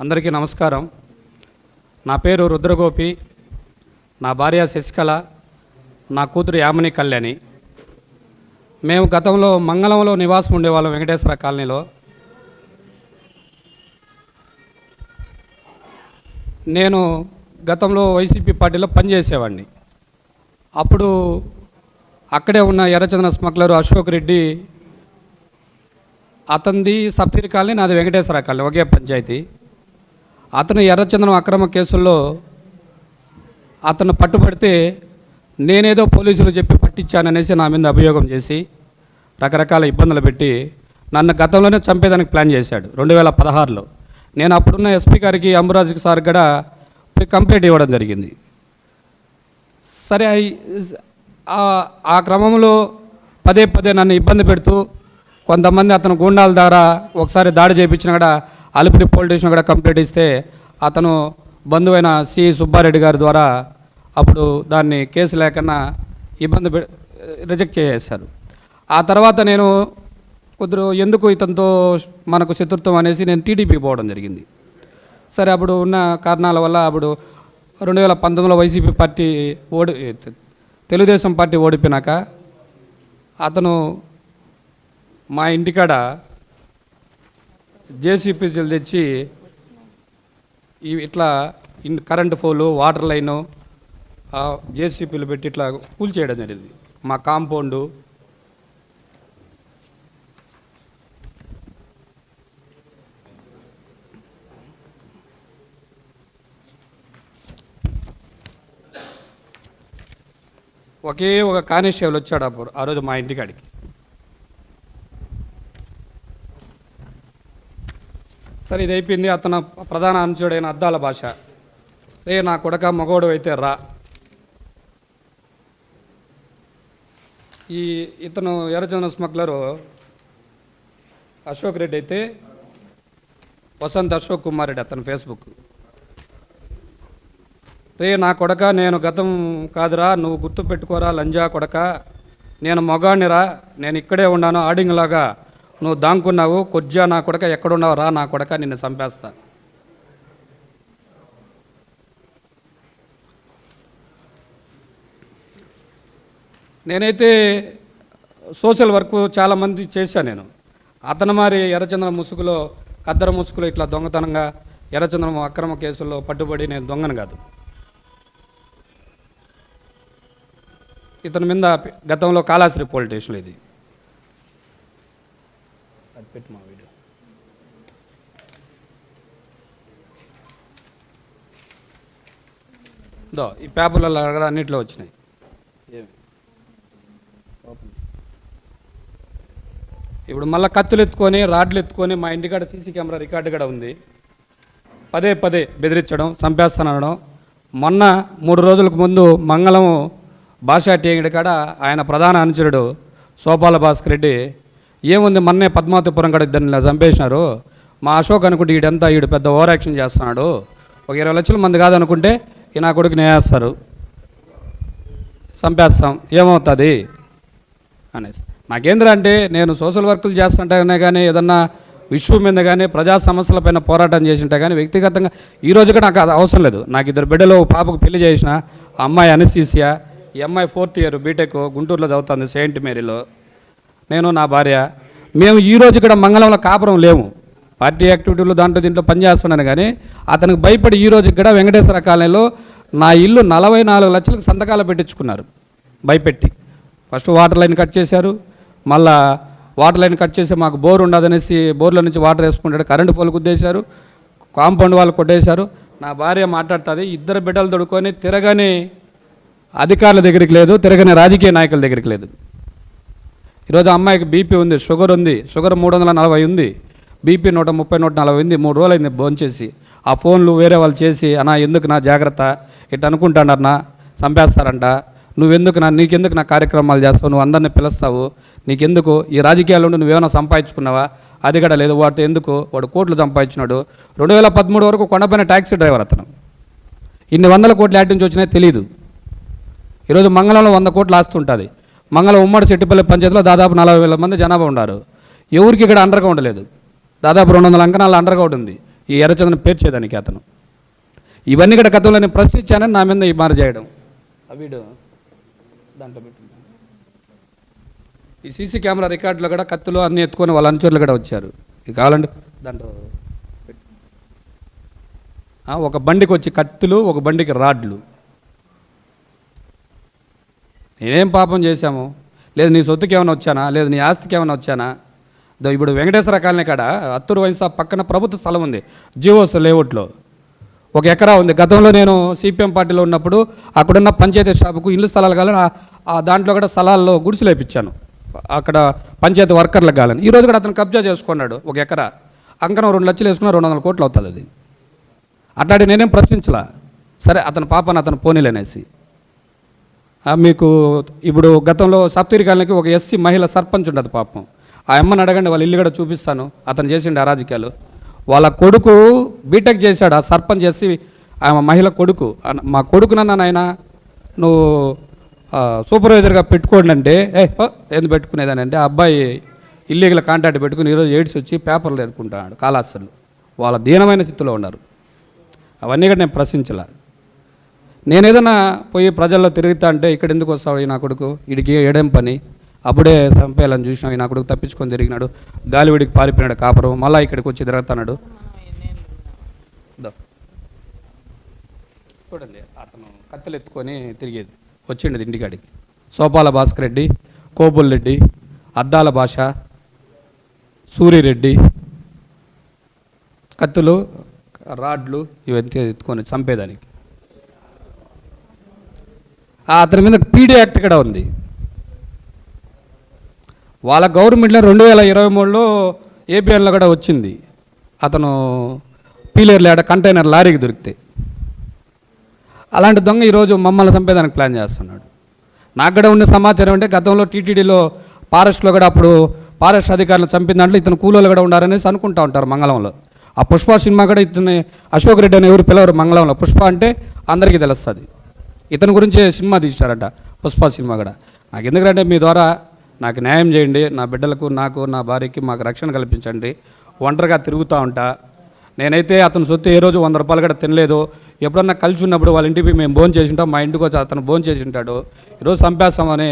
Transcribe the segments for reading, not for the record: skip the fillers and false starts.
అందరికీ నమస్కారం. నా పేరు రుద్రగోపి, నా భార్య శశికళ, నా కూతురు యామిని కళ్యాణి. మేము గతంలో మంగళంలో నివాసం ఉండేవాళ్ళం, వెంకటేశ్వర కాలనీలో. నేను గతంలో వైసీపీ పార్టీలో పనిచేసేవాడిని. అప్పుడు అక్కడే ఉన్న ఎర్రచందన స్మగ్లరు అశోక్ రెడ్డి, అతనిది సప్తగిరి కాలనీ, నాది వెంకటేశ్వర కాలనీ, ఒకే పంచాయతీ. అతను ఎర్రచందనం అక్రమ కేసుల్లో అతను పట్టుబడితే నేనేదో పోలీసులు చెప్పి పట్టించాననేసి నా మీద అభియోగం చేసి రకరకాల ఇబ్బందులు పెట్టి నన్ను గతంలోనే చంపేదానికి ప్లాన్ చేశాడు 2016లో. నేను అప్పుడున్న ఎస్పీ గారికి, అంబురాజుకి సార్ కూడా కంప్లైంట్ ఇవ్వడం జరిగింది. సరే, ఆ క్రమంలో పదే నన్ను ఇబ్బంది పెడుతూ కొంతమంది అతను గూండాల ద్వారా ఒకసారి దాడి చేయించిన కూడా అలిపిరి పోలీస్ స్టేషన్ కూడా కంప్లైంట్ ఇస్తే అతను బంధువైన సి సుబ్బారెడ్డి గారి ద్వారా అప్పుడు దాన్ని కేసు లేకన్నా రిజెక్ట్ చేసేశారు. ఆ తర్వాత నేను ఎందుకు ఇతనితో మనకు శత్రుత్వం అనేసి నేను టీడీపీకి పోవడం జరిగింది. సరే, అప్పుడు ఉన్న కారణాల వల్ల అప్పుడు 2019లో వైసీపీ పార్టీ తెలుగుదేశం పార్టీ ఓడిపోయినాక అతను మా ఇంటికాడ జేసీపీలు తెచ్చి ఇట్లా కరెంటు పోలు, వాటర్ లైను, జేసీపీలు పెట్టి ఇట్లా కూల్చేయడం జరిగింది మా కాంపౌండు. ఒకే ఒక కానిస్టేబుల్ వచ్చాడు అప్పుడు ఆ రోజు మా ఇంటికాడికి. సరే, ఇది అయిపోయింది. అతను ప్రధాన అనుచరుడైన అద్దాల భాష, రే నా కొడక మగోడు అయితే రా. ఇతను ఎర్రచందన స్మగ్లరు అశోక్ రెడ్డి అయితే వసంత్ అశోక్ కుమార్ రెడ్డి అతను ఫేస్బుక్. రే నా కొడక, నేను గతం కాదురా, నువ్వు గుర్తు పెట్టుకోరా లంజా కొడక, నేను మగాడినిరా, నేను ఇక్కడే ఉన్నాను, ఆడింగ్లాగా నువ్వు దాంకున్నావు, కొజ్జా నా కొడక, ఎక్కడున్నావు రా నా కొడక, నిన్ను చంపేస్తా. నేనైతే సోషల్ వర్క్ చాలామంది చేశాను నేను. అతను మరి ఎర్రచందనం ముసుగులో, కద్దర ముసుగులో ఇట్లా దొంగతనంగా ఎర్రచందనం అక్రమ కేసుల్లో పట్టుబడి నేను దొంగను కాదు. ఇతని మీద గతంలో కాళాశ్రీ పోలీస్ స్టేషన్లో ఇది అది పెట్టి మా వీడియో ఈ పేపర్లలో కూడా అన్నింటిలో వచ్చినాయి. ఇప్పుడు మళ్ళీ కత్తులు ఎత్తుకొని, రాడ్లు ఎత్తుకొని మా ఇంటికాడ సీసీ కెమెరా రికార్డు కూడా ఉంది. పదే బెదిరించడం, చంపేస్తానడం. మొన్న 3 రోజులకు ముందు మంగళం భాషా టీంగడి కాడ ఆయన ప్రధాన అనుచరుడు సోపాల భాస్కర్ రెడ్డి, ఏముంది మొన్నే పద్మావతిపురం కాడ ఇద్దరిని చంపేసినారు, మా అశోక్ అనుకుంటే ఈడు పెద్ద ఓవర్ యాక్షన్ చేస్తున్నాడు, ఒక 20 లక్షల మంది కాదనుకుంటే ఈ నా కొడుకు నేస్తారు, చంపేస్తాం, ఏమవుతుంది అనేసి. నాకేంద్ర అంటే నేను సోషల్ వర్కులు చేస్తుంటేనే కానీ, ఏదన్నా ఇష్యూ మీద కానీ, ప్రజా సమస్యలపైన పోరాటం చేసింటే కానీ వ్యక్తిగతంగా ఈరోజు కూడా నాకు అది అవసరం లేదు. నాకు 2 బిడ్డలు, పాపకు పెళ్లి చేసిన, ఆ అమ్మాయి అనస్థీసియా, ఈ అమ్మాయి 4th ఇయర్ బీటెక్ గుంటూరులో చదువుతుంది సెయింట్ మేరీలో, నేను నా భార్య. మేము ఈరోజు ఇక్కడ మంగళంలో కాపురం లేము, పార్టీ యాక్టివిటీలు దీంట్లో పనిచేస్తున్నాను. కానీ అతనికి భయపడి ఈరోజు ఇక్కడ వెంకటేశ్వర కాలనీలో నా ఇల్లు 44 లక్షలకు సంతకాలు పెట్టించుకున్నారు భయపెట్టి. ఫస్ట్ వాటర్ లైన్ కట్ చేశారు, మళ్ళా వాటర్ లైన్ కట్ చేసి మాకు బోర్ ఉండదనేసి బోర్లో నుంచి వాటర్ వేసుకుంటాడు, కరెంటు పోలు గుద్దేశారు, కాంపౌండ్ వాళ్ళు కొట్టేశారు. నా భార్య మాట్లాడుతుంది, 2 బిడ్డలు దొడుకొని తిరగని అధికారుల దగ్గరికి లేదు, తిరగని రాజకీయ నాయకుల దగ్గరికి లేదు. ఈరోజు అమ్మాయికి బీపీ ఉంది, షుగర్ ఉంది, షుగర్ 340 ఉంది, బీపీ 130, 140 ఉంది. 3 రోజులు అయింది భోంచేసి. ఆ ఫోన్లు వేరే వాళ్ళు చేసి, అన్నా ఎందుకు నా జాగ్రత్త, ఇట్లా అనుకుంటాడన్నా, చంపేస్తారంట, నీకెందుకు నా కార్యక్రమాలు చేస్తావు, నువ్వు అందరినీ పిలుస్తావు, నీకెందుకు ఈ రాజకీయాల్లో నువ్వేమైనా సంపాదించుకున్నావా, అది కూడా లేదు, వాడితో ఎందుకు, వాడు కోట్లు సంపాదించినాడు. 2013 వరకు కొండపైన ట్యాక్సీ డ్రైవర్ అతను. ఇన్ని 100 కోట్లు యాడ్ నుంచి వచ్చినాయి తెలీదు. ఈరోజు మంగళంలో 100 కోట్లు ఆస్తుంటుంది. మంగళం ఉమ్మడి సెట్టిపల్లి పంచాయతీలో దాదాపు 40,000 మంది జనాభా ఉన్నారు. ఎవరికి ఇక్కడ అండర్గ్రౌండ్ లేదు. దాదాపు 200 అంకణాల అండర్గ్రౌండ్ ఉంది. ఈ ఎర్రచందనం పేర్చేదానికి అతను. ఇవన్నీ కూడా గతంలో నేను ప్రశ్నించానని నా మీద ఈ మార చేయడం. ఆ వీడియో దాంట్లో పెట్టి ఈ సీసీ కెమెరా రికార్డులో కూడా కత్తులు అన్నీ ఎత్తుకొని వాళ్ళ అనుచరులు కూడా వచ్చారు. ఇది కావాలండి దాంట్లో ఒక బండికి వచ్చి కత్తులు, ఒక బండికి రాడ్లు. నేనేం పాపం చేశాము? లేదు నీ సొత్తుకి ఏమైనా వచ్చానా, లేదు నీ ఆస్తికి ఏమైనా వచ్చానా? ఇప్పుడు వెంకటేశ్వర కాలనీ కాడ అత్తూరు వయసు పక్కన ప్రభుత్వ స్థలం ఉంది, జియోస్ లేఅవుట్లో 1 ఎకరా ఉంది. గతంలో నేను సిపిఎం పార్టీలో ఉన్నప్పుడు అక్కడున్న పంచాయతీ షాపుకు ఇల్లు స్థలాలు కావాలని దాంట్లో కూడా స్థలాల్లో గుడిసెలు వేయించాను, అక్కడ పంచాయతీ వర్కర్లకు కావాలని. ఈరోజు కూడా అతను కబ్జా చేసుకున్నాడు 1 ఎకరా. అంకనం 2 లక్షలు వేసుకున్నా 200 కోట్లు అవుతుంది అది. అట్లాంటి నేనేం ప్రశ్నించలా. సరే అతని పాపను అతను పోనీలనేసి. మీకు ఇప్పుడు గతంలో సప్తగిరి కాలనీకి ఒక ఎస్సీ మహిళ సర్పంచ్ ఉండదు పాపం. ఆ అమ్మని అడగండి, వాళ్ళ ఇల్లు కూడా చూపిస్తాను. అతను చేసిండు అరాజకీయాలు. వాళ్ళ కొడుకు బీటెక్ చేశాడు, ఆ సర్పంచ్ ఎస్సీ ఆమె మహిళ కొడుకు. మా కొడుకునన్నా నాయన నువ్వు సూపర్వైజర్గా పెట్టుకోండి అంటే ఎందుకు పెట్టుకునేదని అంటే, ఆ అబ్బాయి ఇల్లీగల్ కాంట్రాక్ట్ పెట్టుకుని ఈరోజు ఎయిడ్స్ వచ్చి పేపర్లు ఎదుర్కొంటాడు కాలాసలు. వాళ్ళ దీనమైన స్థితిలో ఉన్నారు. అవన్నీ కూడా నేను ప్రశ్నించలే. నేను ఏదైనా పోయి ప్రజల్లో తిరుగుతా అంటే ఇక్కడ ఎందుకు వస్తావు ఈ నా కొడుకు, వీడికి ఏడేం పని, అప్పుడే చంపేయాలని చూసినావు, ఈ నా కొడుకు తప్పించుకొని తిరిగినాడు, గాలివిడికి పారిపోయినాడు కాపురం, మళ్ళీ ఇక్కడికి వచ్చి తిరుగుతున్నాడు. చూడండి అతను కత్తెలు ఎత్తుకొని తిరిగేది వచ్చిండేది ఇంటికాడికి. సోపాల భాస్కర్ రెడ్డి, కోబుల్ రెడ్డి, అద్దాల భాష, సూరిరెడ్డి, కత్తులు రాడ్లు ఇవన్నీ ఎత్తుకొని చంపేదానికి. అతని మీద పీడీ యాక్ట్ కూడా ఉంది. వాళ్ళ గవర్నమెంట్లో 2023లో ఏబిఎన్లో కూడా వచ్చింది. అతను పీలేరులేడ కంటైనర్ లారీకి దొరికితే అలాంటి దొంగ ఈరోజు మమ్మల్ని చంపేదానికి ప్లాన్ చేస్తున్నాడు. నాకు కూడా ఉన్న సమాచారం అంటే గతంలో టీటీడీలో ఫారెస్ట్లో కూడా అప్పుడు ఫారెస్ట్ అధికారులు చంపిన దాంట్లో ఇతను కూలోళ్ళు కూడా ఉండారనేసి అనుకుంటూ ఉంటారు మంగళంలో. ఆ పుష్ప సినిమా కూడా ఇతని అశోక్ రెడ్డి అని ఎవరు పిలవరు మంగళంలో. పుష్ప అంటే అందరికీ తెలుస్తుంది. ఇతని గురించి సినిమా తీశారట పుష్ప సినిమా కూడా. నాకు ఎందుకంటే మీ ద్వారా నాకు న్యాయం చేయండి, నా బిడ్డలకు, నాకు, నా భార్యకి మాకు రక్షణ కల్పించండి. ఒంటరిగా తిరుగుతూ ఉంటా. నేనైతే అతను సొత్తు ఏ రోజు 100 రూపాయలు కూడా తినలేదు. ఎప్పుడన్నా కలిసి ఉన్నప్పుడు వాళ్ళ ఇంటికి మేము భోజనం చేసి ఉంటాం, మా ఇంటికి వచ్చి అతను భోజనం చేసి ఉంటాడు. ఈరోజు చంపేస్తామని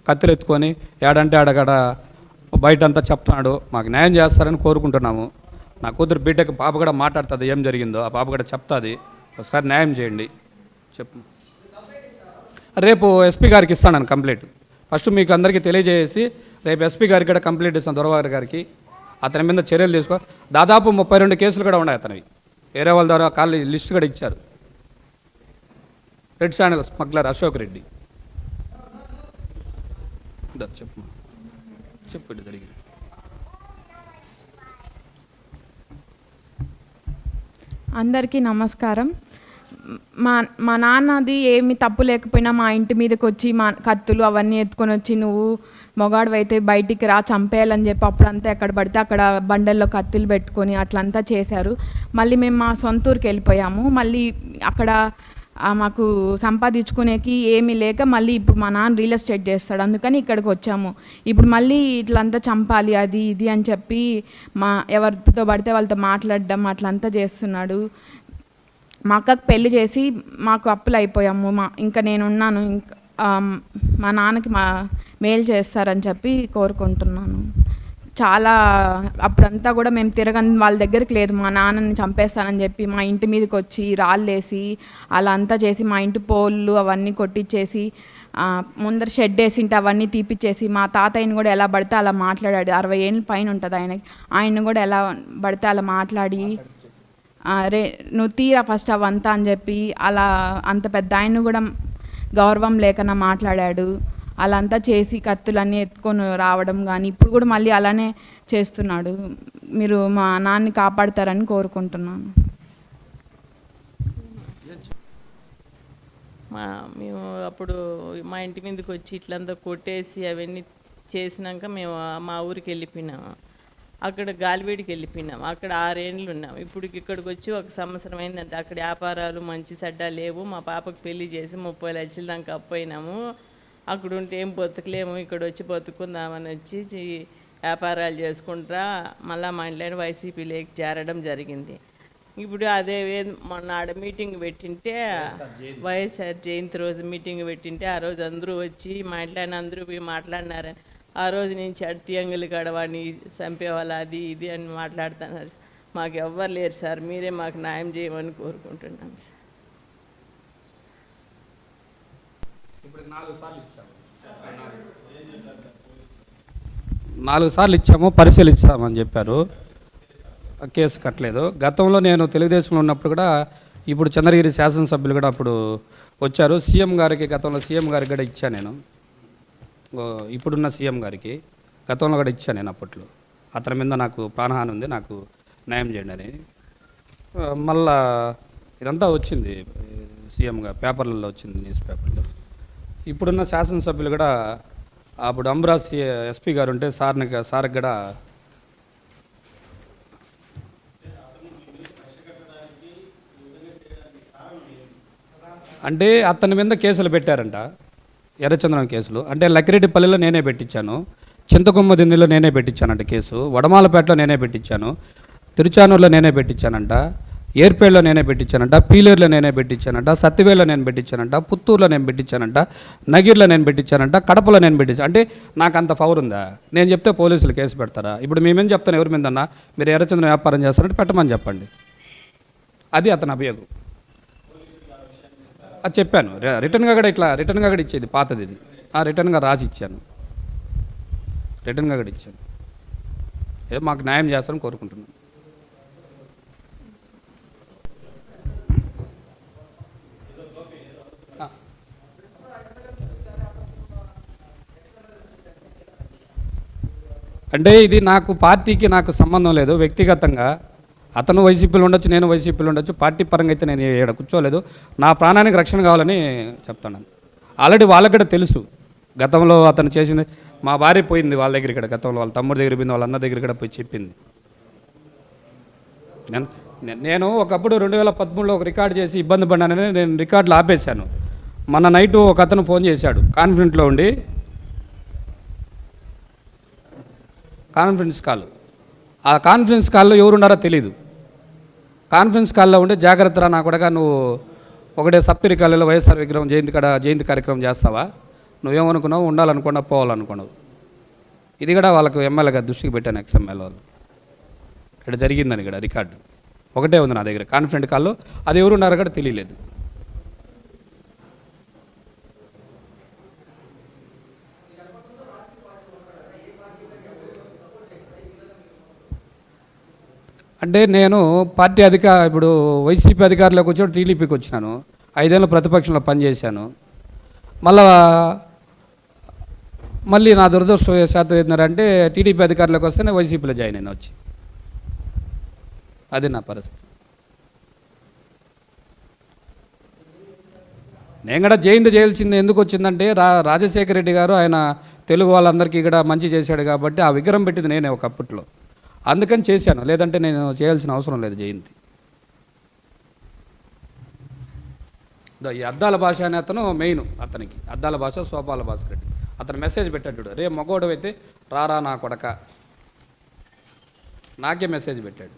కత్తులు ఎత్తుకొని ఏడంటే ఆడగడ బయటంతా చెప్తున్నాడు. మాకు న్యాయం చేస్తారని కోరుకుంటున్నాము. నా కూతురు బీటెక్ పాప కూడా మాట్లాడుతుంది ఏం జరిగిందో, ఆ పాప కూడా చెప్తుంది. ఒకసారి న్యాయం చేయండి. చెప్పు. రేపు ఎస్పీ గారికి ఇస్తాను కంప్లైంట్. ఫస్ట్ మీకు అందరికీ తెలియజేసి రేపు ఎస్పీ గారికి కూడా కంప్లైంట్ ఇస్తాను, దొరవారి గారికి. అతని మీద చర్యలు తీసుకో. దాదాపు 32 కేసులు కూడా ఉన్నాయి అతనివి. వేరే వాళ్ళ ద్వారా కాళ్ళు లిస్ట్ కూడా ఇచ్చారు. Red sandal smuggler Ashok Reddy. చెప్పు చెప్పు జరిగింది. అందరికీ నమస్కారం. మా నాన్నది ఏమి తప్పు లేకపోయినా మా ఇంటి మీదకి వచ్చి మా కత్తులు అవన్నీ ఎత్తుకొని వచ్చి నువ్వు మొగాడువైతే బయటికి రా చంపేయాలని చెప్పి అప్పుడంతా ఎక్కడ పడితే అక్కడ బండల్లో కత్తులు పెట్టుకొని అట్లంతా చేశారు. మళ్ళీ మేము మా సొంత ఊరికి వెళ్ళిపోయాము. మళ్ళీ అక్కడ మాకు సంపాదించుకునేకి ఏమీ లేక మళ్ళీ ఇప్పుడు మా నాన్న రియల్ ఎస్టేట్ చేస్తాడు, అందుకని ఇక్కడికి వచ్చాము. ఇప్పుడు మళ్ళీ ఇట్లంతా చంపాలి అది ఇది అని చెప్పి ఎవరితో పడితే వాళ్ళతో మాట్లాడడం అట్లంతా చేస్తున్నాడు. మా అక్కకు పెళ్లి చేసి మాకు అప్పులు అయిపోయాము. ఇంకా నేనున్నాను, ఇంకా మా నాన్నకి మేలు చేస్తారని చెప్పి కోరుకుంటున్నాను. చాలా అప్పుడంతా కూడా మేము తిరగని వాళ్ళ దగ్గరికి లేదు. మా నాన్నని చంపేస్తానని చెప్పి మా ఇంటి మీదకి వచ్చి రాళ్ళేసి అలా అంతా చేసి మా ఇంటి పోళ్ళు అవన్నీ కొట్టించేసి ముందర షెడ్ వేసింటే అవన్నీ తీపిచ్చేసి మా తాతయ్యని కూడా ఎలా పడితే అలా మాట్లాడాడు. 60 ఏళ్ళ పైన ఉంటుంది ఆయన్ని కూడా ఎలా పడితే అలా మాట్లాడి నువ్వు తీరా ఫస్ట్ అవంతా అని చెప్పి అలా అంత పెద్ద ఆయన్ని కూడా గౌరవం లేకన్నా మాట్లాడాడు. అలా అంతా చేసి కత్తులన్నీ ఎత్తుకొని రావడం కానీ ఇప్పుడు కూడా మళ్ళీ అలానే చేస్తున్నాడు. మీరు మా నాన్నని కాపాడతారని కోరుకుంటున్నాను. మేము అప్పుడు మా ఇంటి మీదకి వచ్చి ఇట్లంతా కొట్టేసి అవన్నీ చేసినాక మేము మా ఊరికి వెళ్ళిపోయినాము. అక్కడ గాలివేడికి వెళ్ళిపోయినాం. అక్కడ 6 ఏళ్ళు ఉన్నాం. ఇప్పుడు ఇక్కడికి వచ్చి 1 సంవత్సరం అయిందంటే అక్కడ వ్యాపారాలు మంచి చెడ్డ లేవు. మా పాపకు పెళ్లి చేసి 30 లక్షల దాకా అప్పయినాము. అక్కడ ఉంటే ఏం బతుకులేము, ఇక్కడ వచ్చి బతుకుందామని వచ్చి వ్యాపారాలు చేసుకుంటా మళ్ళీ మా ఇంట్లో వైసీపీలోకి చేరడం జరిగింది. ఇప్పుడు అదే మొన్న ఆడ మీటింగ్ పెట్టింటే వైఎస్ఆర్ జయంతి రోజు మీటింగ్ పెట్టింటే ఆ రోజు అందరూ వచ్చి మాట్లాడిన అందరూ పోయి మాట్లాడినారని ఆ రోజు నుంచి అట్టి అంగులు కడవాణి చంపేవాళ్ళు అది ఇది అని మాట్లాడుతున్నారు. మాకు ఎవ్వరు లేరు సార్, మీరే మాకు న్యాయం చేయమని కోరుకుంటున్నాం సార్. నాలుగు సార్లు ఇచ్చాము, పరిశీలిస్తామని చెప్పారు. కేసు కట్టలేదు. గతంలో నేను తెలుగుదేశంలో ఉన్నప్పుడు కూడా ఇప్పుడు చంద్రగిరి శాసనసభ్యులు కూడా అప్పుడు వచ్చారు. సీఎం గారికి గతంలో సీఎం గారికి కూడా ఇచ్చాను నేను, ఇప్పుడున్న సీఎం గారికి గతంలో కూడా ఇచ్చాను నేను. అప్పట్లో అతని మీద నాకు ప్రాణహాని ఉంది, నాకు న్యాయం చేయండి అని. మళ్ళా ఇదంతా వచ్చింది సీఎంగా, పేపర్లలో వచ్చింది, న్యూస్ పేపర్లో. ఇప్పుడున్న శాసనసభ్యులు కూడా అప్పుడు అమరావతి ఎస్పీ గారు ఉంటే సార్కి కూడా అంటే అతని మీద కేసులు పెట్టారంట, ఎర్రచంద్రం కేసులు. అంటే లక్కిరెడ్డిపల్లిలో నేనే పెట్టించాను, చింతకొమ్మ దిండిలో నేనే పెట్టించానంట కేసు, వడమాలపేటలో నేనే పెట్టించాను, తిరుచానూరులో నేనే పెట్టించానంట, ఏర్పేడులో నేనే పెట్టించానంట, పీలేరులో నేనే పెట్టించానంట, సత్తివేల్లో నేను పెట్టించానంట, పుత్తూరులో నేను పెట్టించానంట, నగిరిలో నేను పెట్టించానంట, కడపలో నేను పెట్టించాను. అంటే నాకు అంత పవర్ ఉందా? నేను చెప్తే పోలీసులు కేసు పెడతారా? ఇప్పుడు మేమేం చెప్తాను, ఎవరి మీద అన్నా మీరు ఎర్రచంద్రం వ్యాపారం చేస్తారంటే పెట్టమని చెప్పండి. అది అతని అభియోగం. అది చెప్పాను రిటర్న్గా కూడా, ఇట్లా రిటర్న్గా కూడా ఇచ్చేది పాతది, ఇది రిటర్న్గా రాసి ఇచ్చాను, రిటర్న్గా కూడా ఇచ్చాను. ఏదో మాకు న్యాయం చేస్తారని కోరుకుంటున్నాను. అంటే ఇది నాకు పార్టీకి నాకు సంబంధం లేదు, వ్యక్తిగతంగా అతను వైసీపీలో ఉండొచ్చు, నేను వైసీపీలో ఉండొచ్చు. పార్టీ పరంగా అయితే నేను ఇక్కడ కూర్చోలేదు. నా ప్రాణానికి రక్షణ కావాలని చెప్తాను. ఆల్రెడీ వాళ్ళకి కూడా తెలుసు గతంలో అతను చేసింది. మా భార్య పోయింది వాళ్ళ దగ్గర, ఇక్కడ గతంలో వాళ్ళ తమ్ముడి దగ్గర పోయింది, వాళ్ళ అన్న దగ్గర కూడా పోయి చెప్పింది. నేను ఒకప్పుడు 2013లో ఒక రికార్డు చేసి ఇబ్బంది పడ్డానని నేను రికార్డులు ఆపేశాను. మొన్న నైటు ఒక అతను ఫోన్ చేశాడు కాన్ఫిడెంట్లో ఉండి, కాన్ఫరెన్స్ కాల్. ఆ కాన్ఫరెన్స్ కాల్లో ఎవరున్నారో తెలీదు. కాన్ఫరెన్స్ కాల్లో ఉంటే జాగ్రత్తరా నా కొడగా, నువ్వు ఒకటే సప్తగిరి కాలేజీలో వైఎస్ఆర్ విగ్రహం జయంతి కార్యక్రమం చేస్తావా? నువ్వేమనుకున్నావు, ఉండాలనుకున్నావు, పోవాలనుకున్నావు. ఇది కూడా వాళ్ళకు ఎమ్మెల్యేగా దృష్టికి పెట్టాను, ఎక్స్ఎమ్మెల్యే వాళ్ళు. ఇక్కడ జరిగిందని ఇక్కడ రికార్డు ఒకటే ఉంది నా దగ్గర, కాన్ఫరెన్స్ కాల్లో. అది ఎవరున్నారో కూడా తెలియలేదు. అంటే నేను పార్టీ ఇప్పుడు వైసీపీ అధికారంలోకి వచ్చి టీడీపీకి వచ్చినాను. 5 ఏళ్ళు ప్రతిపక్షంలో పనిచేశాను. మళ్ళీ నా దురదృష్టవశాత్తు ఏంటంటే టీడీపీ అధికారంలోకి వస్తేనే వైసీపీలో జాయిన్ అయినా వచ్చి. అది నా పరిస్థితి. నేను కూడా జయంతి చేయాల్సింది ఎందుకు వచ్చిందంటే రాజశేఖర రెడ్డి గారు ఆయన తెలుగు వాళ్ళందరికీ కూడా మంచి చేశాడు కాబట్టి ఆ విగ్రహం పెట్టింది నేనే ఒకప్పట్లో, అందుకని చేశాను. లేదంటే నేను చేయాల్సిన అవసరం లేదు జయంతి. ఈ అద్దాల భాష అనే అతను మెయిన్, అతనికి అద్దాల భాష సోపాల భాస్కర్ రెడ్డి. అతను మెసేజ్ పెట్టాడు చూడు, రే మగోడు అయితే రారా నా కొడక, నాకే మెసేజ్ పెట్టాడు.